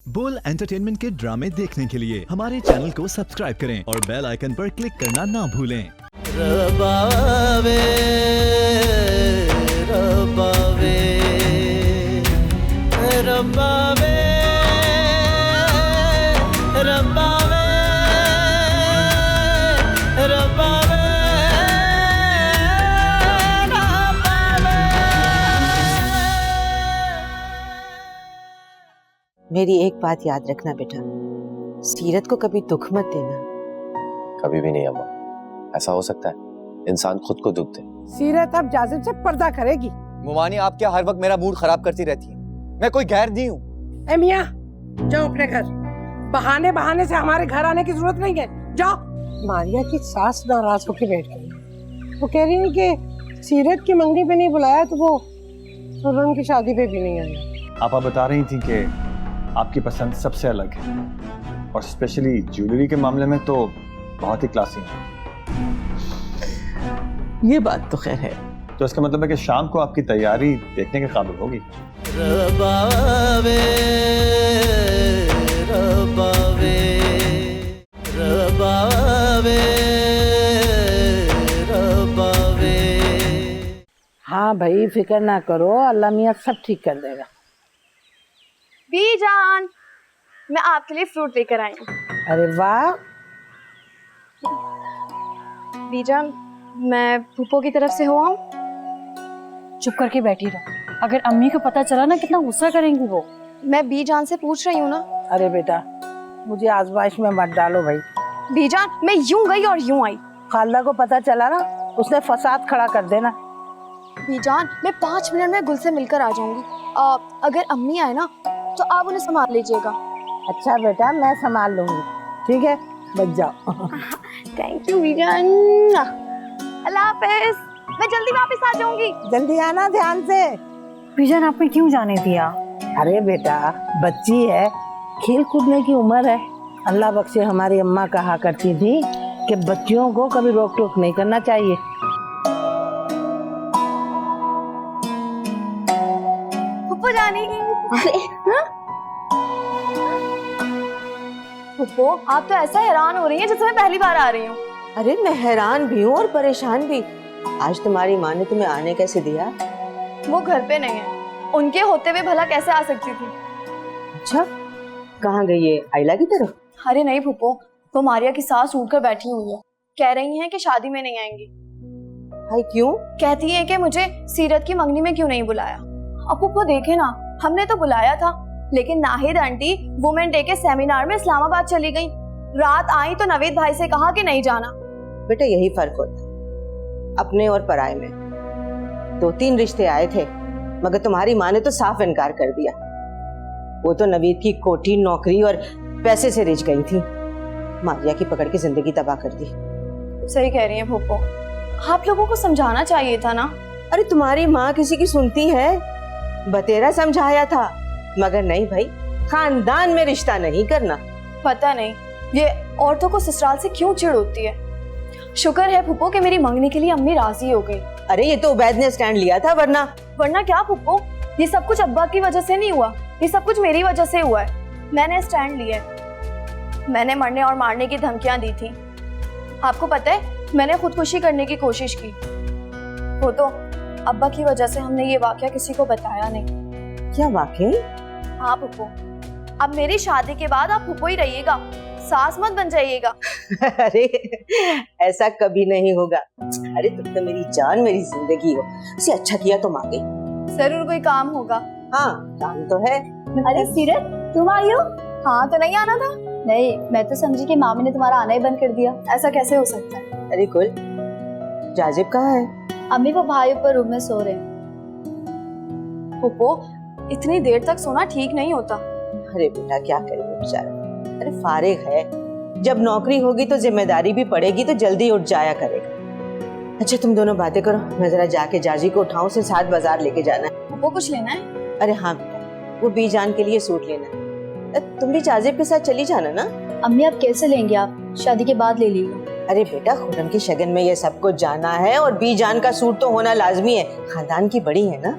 बोल एंटरटेनमेंट के ड्रामे देखने के लिए हमारे चैनल को सब्सक्राइब करें और बेल आइकन पर क्लिक करना ना भूलें। रबावे रबावे रबावे रबावे रबावे मेरी एक बात याद रखना बेटा, सीरत को कभी दुख मत देना। कभी भी नहीं अम्मा, ऐसा हो सकता है इंसान खुद को दुख दे। सीरत अब जाजिम से पर्दा करेगी। मुमानी, आप क्या हर वक्त मेरा मूड खराब करती रहती हैं? मैं कोई गैर नहीं हूँ। ए मियां, जाओ अपने घर। बहाने बहाने से हमारे घर आने की जरूरत नहीं है, जाओ। मारिया की सास नाराज होकर बैठ गई। वो कह रही है कि सीरत की मंगनी पे नहीं बुलाया तो वो सुरन की शादी पे भी नहीं आई। आप बता रही थी कि आपकी पसंद सबसे अलग है और स्पेशली ज्वेलरी के मामले में तो बहुत ही क्लासी है। ये बात तो खैर है। तो इसका मतलब है कि शाम को आपकी तैयारी देखने के काबिल होगी। रबावे रबावे रबावे रबावे। हाँ भाई, फिक्र ना करो, अल्लाह मियां सब ठीक कर देगा। बीजान, मैं आपके लिए फ्रूट लेकर आई हूँ। अरे वाह। बीजान, मैं फूफो की तरफ से हो आऊं? चुप करके बैठी रहो, अगर अम्मी को पता चला ना कितना गुस्सा करेंगी वो। मैं बीजान से पूछ रही हूँ ना। अरे बेटा, मुझे आजमाइश में मत डालो भाई। बीजान, मैं यूं गई और यूं आई। खाला को पता चला ना, उसने फसाद खड़ा कर देना। बीजान, मैं 5 मिनट में गुल से मिलकर आ जाऊंगी। अगर अम्मी आए ना तो आप उन्हें संभाल लीजिएगा। अच्छा बेटा, मैं संभाल लूंगी, ठीक है, बच जाओ। Thank you बीजान। अल्लाह हाफिज, मैं जल्दी वापस आ जाऊंगी। जल्दी आना, ध्यान से। बीजान, आपने क्यों जाने दिया? अरे बेटा, बच्ची है, खेल कूदने की उम्र है। अल्लाह बख्शे, हमारी अम्मा कहा करती थी कि बच्चियों को कभी रोक टोक नहीं करना चाहिए। फुप्पो जानी। फुप्पो, आप तो ऐसा हैरान हो रही हैं जैसे मैं पहली बार आ रही हूँ। अरे मैं हैरान भी हूँ और परेशान भी। आज तुम्हारी माँ ने तुम्हें आने कैसे दिया? वो घर पे नहीं है, उनके होते हुए भला कैसे आ सकती थी? अच्छा, कहाँ गई है? आइला की तरफ? अरे नहीं फुप्पो, वो मारिया की सास उठ कर बैठी हुई है। कह रही हैं कि शादी में नहीं आएंगी। भाई क्यों? कहती हैं कि मुझे सीरत की मंगनी में क्यों नहीं बुलाया। अब फुप्पो देखे ना, हमने तो बुलाया था, लेकिन नाहिद आंटी वुमेन डे के सेमिनार में इस्लामाबाद चली गई। रात आई तो नवीद भाई से कहा कि नहीं जाना। बेटा, यही फर्क होता अपने और पराये में। 2-3 रिश्ते आए थे, मगर तुम्हारी माँ ने तो साफ इनकार कर दिया। वो तो नवीद की कोठी, नौकरी और पैसे से रिझ गई थी। मारिया की पकड़ के जिंदगी तबाह कर दी। सही कह रही हैं फुप्पो, आप लोगों को समझाना चाहिए था ना। अरे तुम्हारी माँ किसी की सुनती है? बतेरा समझाया था, मगर नहीं भाई, खानदान में रिश्ता नहीं करना। पता नहीं ये औरतों को ससुराल से क्यों चिढ़ होती है। शुक्र है फुप्पो कि मेरी मंगनी के लिए अम्मी राजी हो गई। अरे ये तो उबैद ने स्टैंड लिया था, वरना क्या फुप्पो, ये सब कुछ अब्बा की वजह से नहीं हुआ, ये सब कुछ मेरी वजह से हुआ है। मैंने स्टैंड लिया है। मैंने मरने और मारने की धमकियां दी थी। आपको पता है, मैंने खुदकुशी करने की कोशिश की। वो तो अब्बा की वजह से हमने ये वाकया किसी को बताया नहीं। क्या वाकई? हाँ फुप्पो, अब मेरी शादी के बाद आप फुप्पो ही रहिएगा, सास मत बन जाइएगा। अरे ऐसा कभी नहीं होगा। अरे तुम तो मेरी जान, मेरी जिंदगी हो। उसे अच्छा किया तुम आ गई। जरूर कोई काम होगा। हाँ, काम तो है। अरे सीरत, तुम आई हो? हाँ, तो नहीं आना था? नहीं, मैं तो समझी कि मामी ने तुम्हारा आना ही बंद कर दिया। ऐसा कैसे हो सकता है? अरे कुल, जाजिब कहाँ है? अम्मी वो भाई ऊपर रूम में सो रहे हैं। फुप्पो, इतनी देर तक सोना ठीक नहीं होता। अरे बेटा, क्या करेंगे बेचारा। अरे फारिग है, जब नौकरी होगी तो जिम्मेदारी भी पड़ेगी, तो जल्दी उठ जाया करेगा। अच्छा तुम दोनों बातें करो, मैं जरा जाके जाजी को उठाऊं, से साथ बाजार लेके जाना है। फुप्पो कुछ लेना है? अरे हाँ बेटा, वो बीजान के लिए सूट लेना है। तुम भी जाजिब के साथ चली जाना ना। अम्मी आप कैसे लेंगे? आप शादी के बाद ले लीजिए। अरे बेटा, खुरम की शगन में ये सब कुछ जाना है और बीजान का सूट तो होना लाजमी है, खानदान की बड़ी है ना।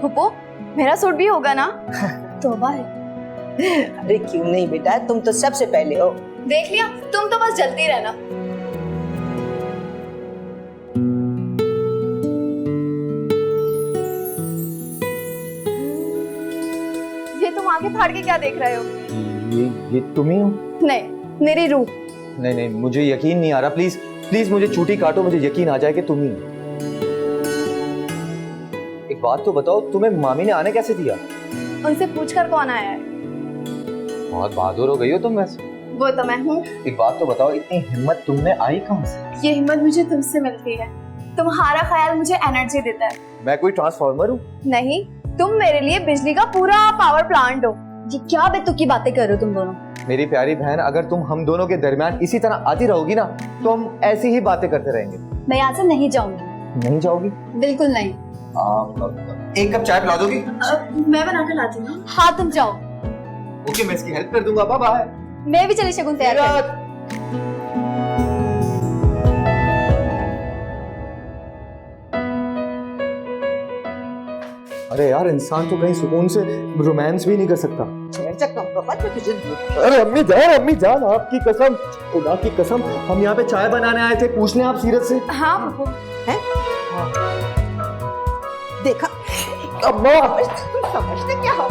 फुप्पो, मेरा सूट भी होगा ना? तौबा है। अरे क्यों नहीं बेटा, तुम तो सबसे पहले हो। देख लिया, तुम तो बस जलती रहना। ये तुम आगे फाड़ के क्या देख रहे हो? ये तुम ही हो? नहीं, मेरी रूह। नहीं नहीं, मुझे यकीन नहीं आ रहा। प्लीज प्लीज मुझे चूटी काटो, मुझे यकीन आ जाए कि तुम ही हो। एक बात तो बताओ, तुम्हें मामी ने आने कैसे दिया? उनसे पूछकर कौन आया है? बहुत बहादुर हो गई हो तुम वैसे। वो तो मैं हूँ। एक बात तो बताओ, इतनी हिम्मत तुमने आई कहाँ से? ये हिम्मत मुझे तुमसे मिलती है। तुम्हारा ख्याल मुझे एनर्जी देता है। मैं कोई ट्रांसफार्मर हूँ? नहीं, तुम मेरे लिए बिजली का पूरा पावर प्लांट हो। ये क्या बेतुकी बातें कर रहे हो तुम दोनों? मेरी प्यारी बहन, अगर तुम हम दोनों के दरमियान इसी तरह आती रहोगी ना, तो हम ऐसी ही बातें करते रहेंगे। मैं यहाँ से नहीं जाऊंगी। नहीं जाओगी? बिल्कुल नहीं। एक कप चाय पिला दोगी? मैं बना कर लाती हूँ। हाँ तुम जाओ। ओके, मैं इसकी हेल्प कर दूंगा। Bye bye. मैं भी चली शगुन तैयार कर। अरे यार, इंसान तो कहीं सुकून से रोमांस भी नहीं कर सकता। अरे अम्मी जान, आपकी कसम, खुदा की कसम, हम यहाँ पे चाय बनाने आए थे। पूछ लें आप सीरत से। हाँ पप्पू। हैं? देखा अम्मा, समझते क्या हो?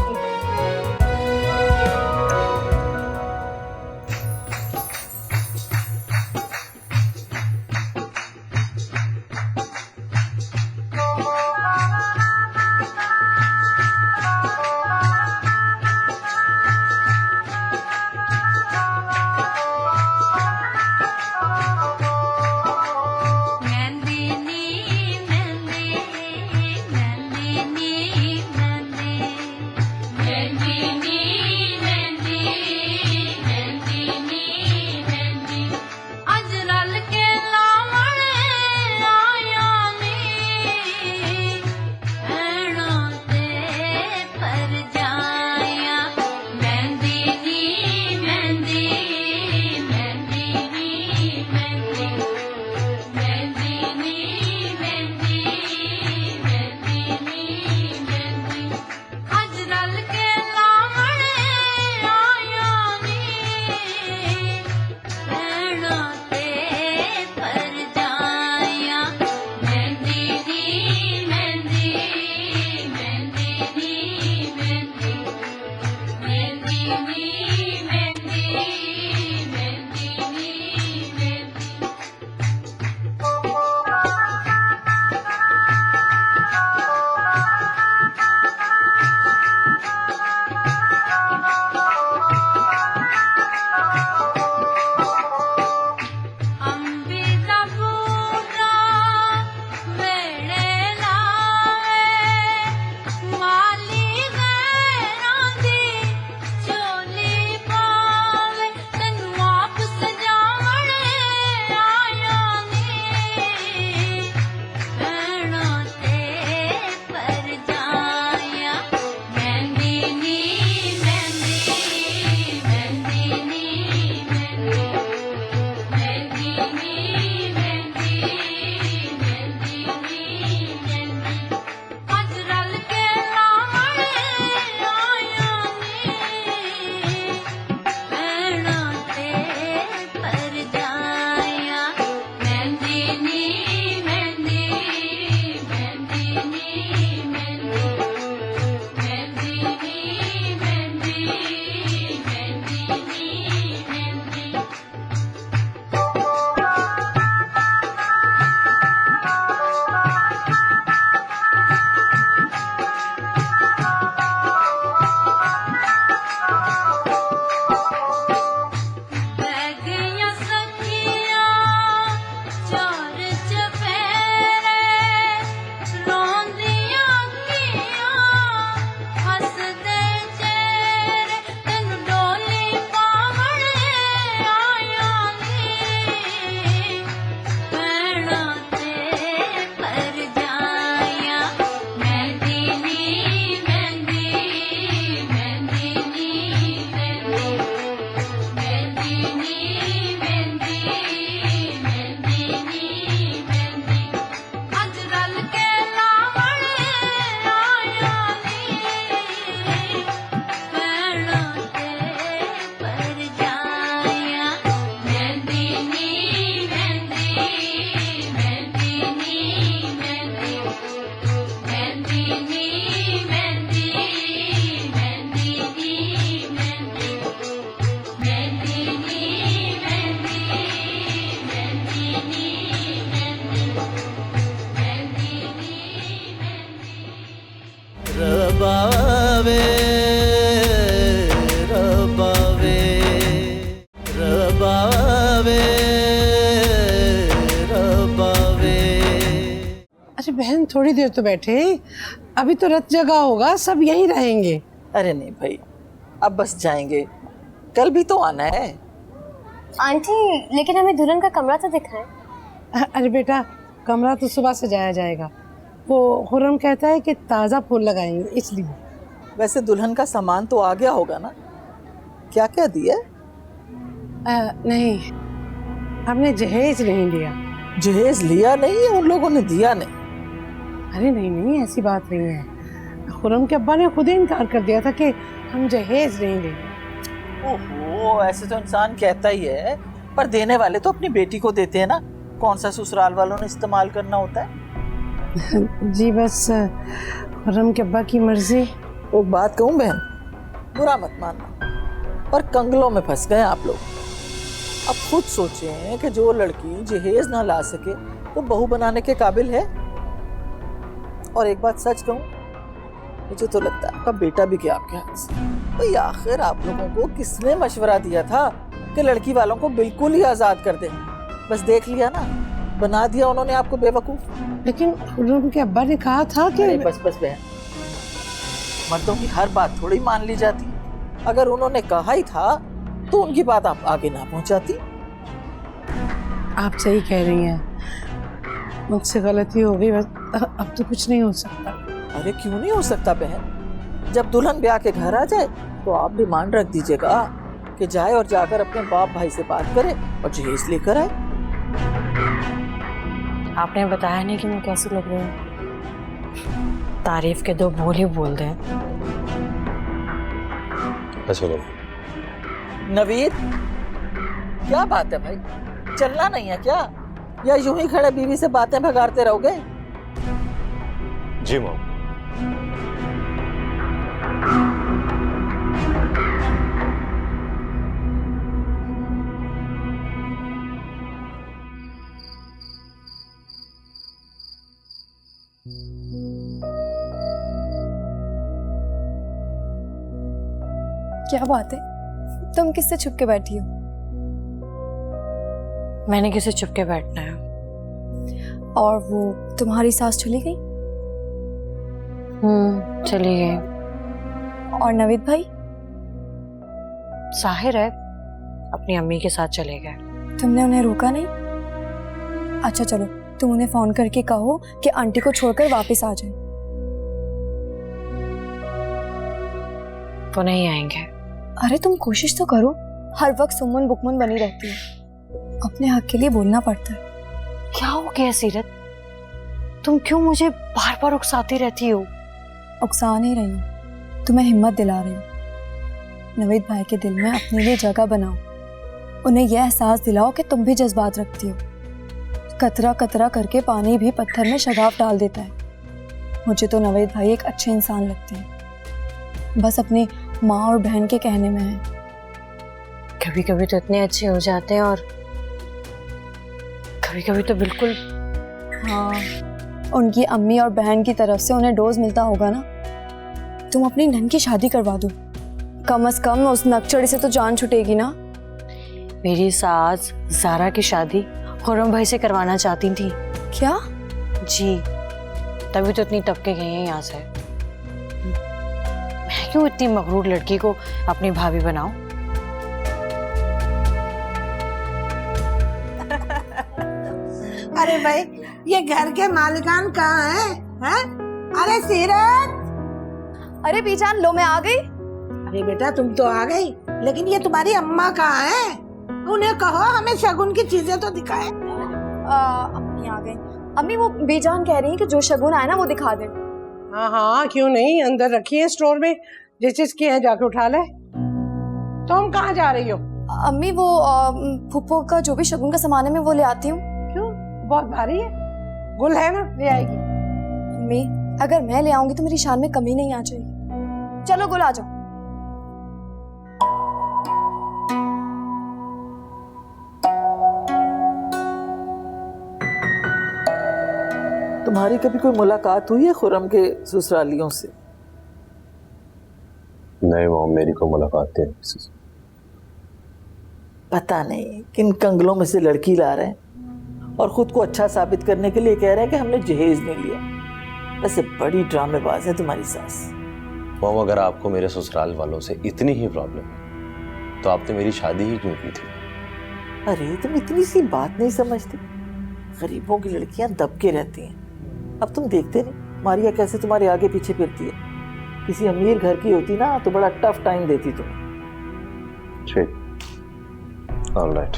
थोड़ी देर तो बैठे, अभी तो रथ जगा होगा, सब यहीं रहेंगे। अरे नहीं भाई, अब बस जाएंगे, कल भी तो आना है। आंटी लेकिन हमें दुल्हन का कमरा तो दिखाएं। अरे बेटा, कमरा तो सुबह सजाया जाएगा। वो खुर्रम कहता है कि ताज़ा फूल लगाएंगे, इसलिए। वैसे दुल्हन का सामान तो आ गया होगा ना? क्या क्या दिया? नहीं, हमने जहेज नहीं लिया। जहेज लिया नहीं, उन लोगों ने दिया नहीं। अरे नहीं नहीं, ऐसी बात नहीं है। खुर्रम के अब्बा ने खुद ही इनकार कर दिया था कि हम जहेज नहीं लेंगे। ओहो, ऐसे तो इंसान कहता ही है, पर देने वाले तो अपनी बेटी को देते हैं ना। कौन सा ससुराल वालों ने इस्तेमाल करना होता है? जी बस खुर्रम के अब्बा की मर्जी। एक बात कहूँ बहन, बुरा मत मानना, पर कंगलों में फंस गए आप लोग। अब खुद सोचें कि जो लड़की जहेज ना ला सके तो बहू बनाने के काबिल है। और एक बात सच कहूँ, मुझे तो लगता है आपका बेटा भी क्या आपके हाथ से। भाई आखिर आप लोगों को किसने मशवरा दिया था कि लड़की वालों को बिल्कुल ही आजाद कर दें? बस देख लिया ना, बना दिया उन्होंने आपको बेवकूफ। लेकिन खुर्रम के अब्बा ने कहा था कि बस बहन, मर्दों की हर बात थोड़ी मान ली जाती। अगर उन्होंने कहा ही था तो उनकी बात आप आगे ना पहुंचाती। आप सही कह रही हैं, मुझसे गलती हो गई, बस अब तो कुछ नहीं हो सकता। अरे क्यों नहीं हो सकता बहन? जब दुल्हन ब्याह के घर आ जाए तो आप डिमांड रख दीजिएगा कि जाए और जाकर अपने बाप भाई से बात करे और जहेज लेकर आए। आपने बताया नहीं कि मैं कैसी लग रही हूँ। तारीफ के दो बोल ही बोल दें। नवीद, क्या बात है भाई, चलना नहीं है क्या, या यूं ही खड़े बीवी से बातें भगाते रहोगे? जी मॉम। क्या बात है, तुम किससे छुप के बैठी हो? मैंने किसे छुप के बैठना है? और वो तुम्हारी सास चली गई? चली गई। और नवीद भाई? जाहिर है अपनी अम्मी के साथ चले गए। तुमने उन्हें रोका नहीं? अच्छा चलो, तुम उन्हें फोन करके कहो कि आंटी को छोड़कर वापस आ जाए। वो नहीं आएंगे। अरे तुम कोशिश तो करो, हर वक्त सुमन बुकमन बनी रहती है, अपने हक के लिए बोलना पड़ता है। क्या हो गया सीरत, तुम क्यों मुझे बार बार उकसाती रहती हो? उकसा नहीं रही हूँ, तुम्हें हिम्मत दिला रही हूँ। नवीद भाई के दिल में अपने लिए जगह बनाओ, उन्हें यह एहसास दिलाओ कि तुम भी जज्बात रखती हो। कतरा कतरा करके पानी भी पत्थर में शगाफ डाल देता है। मुझे तो नवीद भाई एक अच्छे इंसान लगते हैं, बस अपनी माँ और बहन के कहने में है। कभी कभी तो इतने अच्छे हो जाते हैं और कभी कभी तो बिल्कुल। हाँ, उनकी अम्मी और बहन की तरफ से उन्हें डोज मिलता होगा ना। तुम अपनी नन की शादी करवा दो, कम से कम उस नकचड़ी से तो जान छुटेगी ना। मेरी सास ज़ारा की शादी खुर्रम भाई से करवाना चाहती थी। क्या? जी, तभी तो इतनी टपके गई हैं यहाँ से। मैं क्यों इतनी मगरूर लड़की को अपनी भाभी बनाऊं? अरे भाई, ये घर के मालिकान कहाँ हैं? अरे सीरत! अरे बीजान, लो मैं आ गई। अरे बेटा, तुम तो आ गई, लेकिन ये तुम्हारी अम्मा कहाँ हैं? उन्हें कहो हमें शगुन की चीजें तो दिखाए। अम्मी आ गई। अम्मी, वो बीजान कह रही है कि जो शगुन आए ना वो दिखा दे। हाँ हाँ, क्यों नहीं, अंदर रखी है स्टोर में, जिस चीज की है जाके उठा ले। तुम कहाँ जा रही हो? अम्मी, वो फूफो का जो भी शगुन का सामान है मैं वो ले आती हूँ। क्यों, बहुत भारी है? गुल है ना, ले आएगी। अम्मी, अगर मैं ले आऊंगी तो मेरी शान में कमी नहीं आ जाएगी। चलो गुल आ जाओ। तुम्हारी कभी कोई मुलाकात हुई है खुर्रम के ससुरालियों से? नहीं मॉम, मेरी कोई मुलाकात नहीं किसी से। पता नहीं किन कंगलों में से लड़की ला रहे हैं और खुद को अच्छा साबित करने के लिए कह रहे हैं कि हमने जहेज नहीं लिया। वैसे बड़ी ड्रामेबाज है तुम्हारी सास। मॉम, अगर आपको मेरे ससुराल वालों से इतनी ही प्रॉब्लम है तो आपने मेरी शादी ही क्यों की थी? अरे तुम इतनी सी बात नहीं समझते। गरीबों की लड़कियां दबके रहती हैं। अब तुम देखते नहीं मारिया कैसे तुम्हारे आगे पीछे फिरती है। किसी अमीर घर की होती ना तो बड़ा टफ टाइम देती तुम्हें। ठीक, ऑलराइट।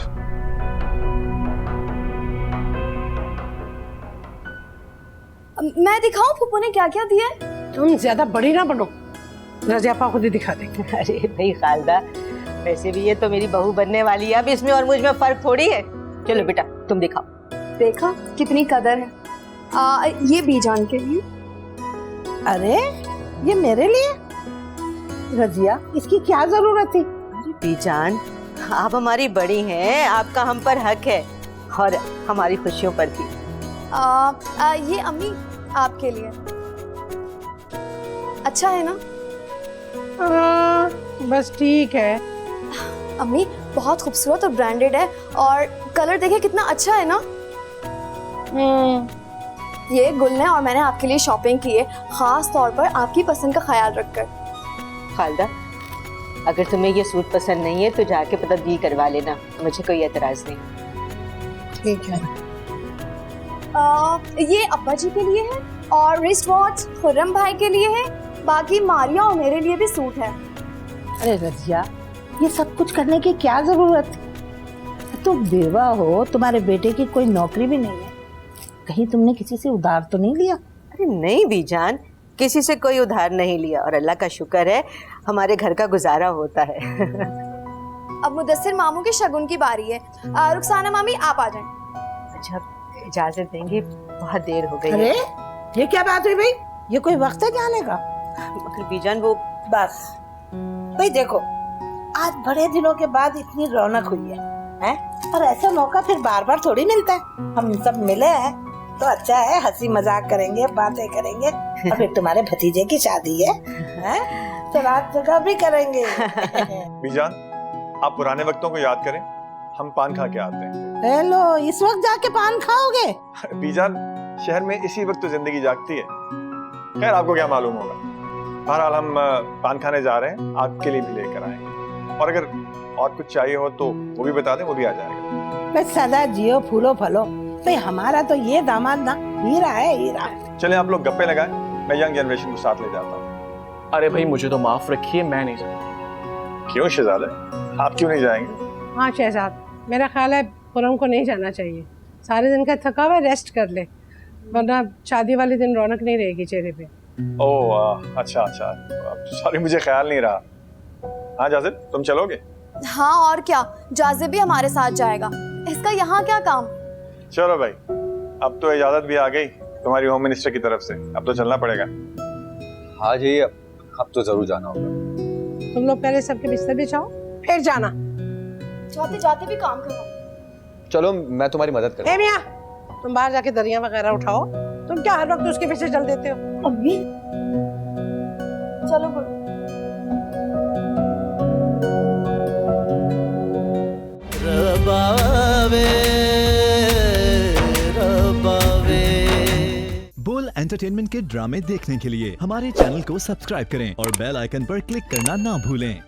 मैं दिखाऊं फूफू ने क्या क्या दिया है? तुम ज्यादा बड़ी ना बनो, रजियापा खुद ही दिखा देंगे। अरे भाई खालदा, वैसे भी ये तो मेरी बहू बनने वाली है, अब इसमें और मुझ में फर्क थोड़ी है। चलो बेटा तुम दिखाओ। देखा कितनी कदर है। ये बीजान के लिए। अरे ये मेरे लिए? रजिया, इसकी क्या जरूरत थी? बीजान, आप हमारी बड़ी हैं, आपका हम पर हक है और हमारी खुशियों पर भी। ये अम्मी आपके लिए अच्छा है ना? बस ठीक है। अम्मी बहुत खूबसूरत और ब्रांडेड है और कलर देखे कितना अच्छा है ना। ये गुल ने और मैंने आपके लिए शॉपिंग की है, खास तौर पर आपकी पसंद का ख्याल रखकर। खालदा, अगर तुम्हें ये सूट पसंद नहीं है तो जाके तब्दील करवा लेना, मुझे कोई एतराज नहीं। ठीक है। ये अब्बा जी के लिए है और रिस्ट वॉच खुर्रम भाई के लिए है, बाकी मारिया और मेरे लिए भी सूट है। अरे रजिया, ये सब कुछ करने की क्या जरूरत है? तुम बेवा हो, तुम्हारे बेटे की कोई नौकरी भी नहीं है, कहीं तुमने किसी से उधार तो नहीं लिया? अरे नहीं बीजान, किसी से कोई उधार नहीं लिया और अल्लाह का शुक्र है हमारे घर का गुजारा होता है। अब मुदस्सिर मामू के शगुन की बारी है। रुखसाना मामी आप आ जाएं। अच्छा इजाजत देंगे, बहुत देर हो गई है। अरे ये क्या बात हुई भाई? ये कोई वक्त है जाने का? मगर बीजान वो बस भाई देखो, आज बड़े दिनों के बाद इतनी रौनक हुई है, हैं? और ऐसा मौका फिर बार बार थोड़ी मिलता है। हम सब मिले हैं तो अच्छा है, हंसी मजाक करेंगे, बातें करेंगे। और फिर तुम्हारे भतीजे की शादी है, हैं? तो रात जगह भी करेंगे। बीजान, आप पुराने वक्तों को याद करें, हम पान खा के आते हैं। हेलो, इस वक्त जाके पान खाओगे? बीजान, शहर में इसी वक्त तो जिंदगी जागती है। खैर आपको क्या मालूम होगा। बहरहाल हम पान खाने जा रहे हैं, आपके लिए भी लेकर आएंगे और अगर और कुछ चाहिए हो तो वो भी बता दें, वो भी आ जाएगा। बस सदा जियो फूलो फलो। भाई हमारा तो ये दामाद ना हीरा है, हीरा। चले आप लोग गप्पे लगाएं, मैं यंग जनरेशन को साथ ले जाता हूँ। अरे भाई मुझे तो माफ रखिए, मैं नहीं सकता। क्यों शहजादा, आप क्यों नहीं जाएंगे? हाँ शहजाद, मेरा ख्याल है खुर्रम को नहीं जाना चाहिए। सारे दिन का थका हुआ, रेस्ट कर ले, वरना शादी वाले दिन रौनक नहीं रहेगी चेहरे पे। ओह अच्छा, सॉरी मुझे ख्याल नहीं रहा। हाँ जाजिब, तुम चलोगे? हाँ और क्या, जाजिब भी हमारे साथ जाएगा, इसका यहाँ क्या काम। चलो भाई, अब तो इजाजत भी आ गई तुम्हारी होम मिनिस्टर की तरफ से, अब तो चलना पड़ेगा। हाँ जी, अब तो जरूर जाना होगा। तुम लोग पहले सबके बिस्तर बिछाओ, फिर जाना। जाते जाते भी काम करो। चलो मैं तुम्हारी मदद करूँ। मियां, तुम बाहर जाके दरिया वगैरह उठाओ। तुम क्या हर वक्त उसके पीछे चल देते हो? अभी चलो गुड। रबावे रबावे। बोल एंटरटेनमेंट के ड्रामे देखने के लिए हमारे चैनल को सब्सक्राइब करें और बेल आइकन पर क्लिक करना ना भूलें।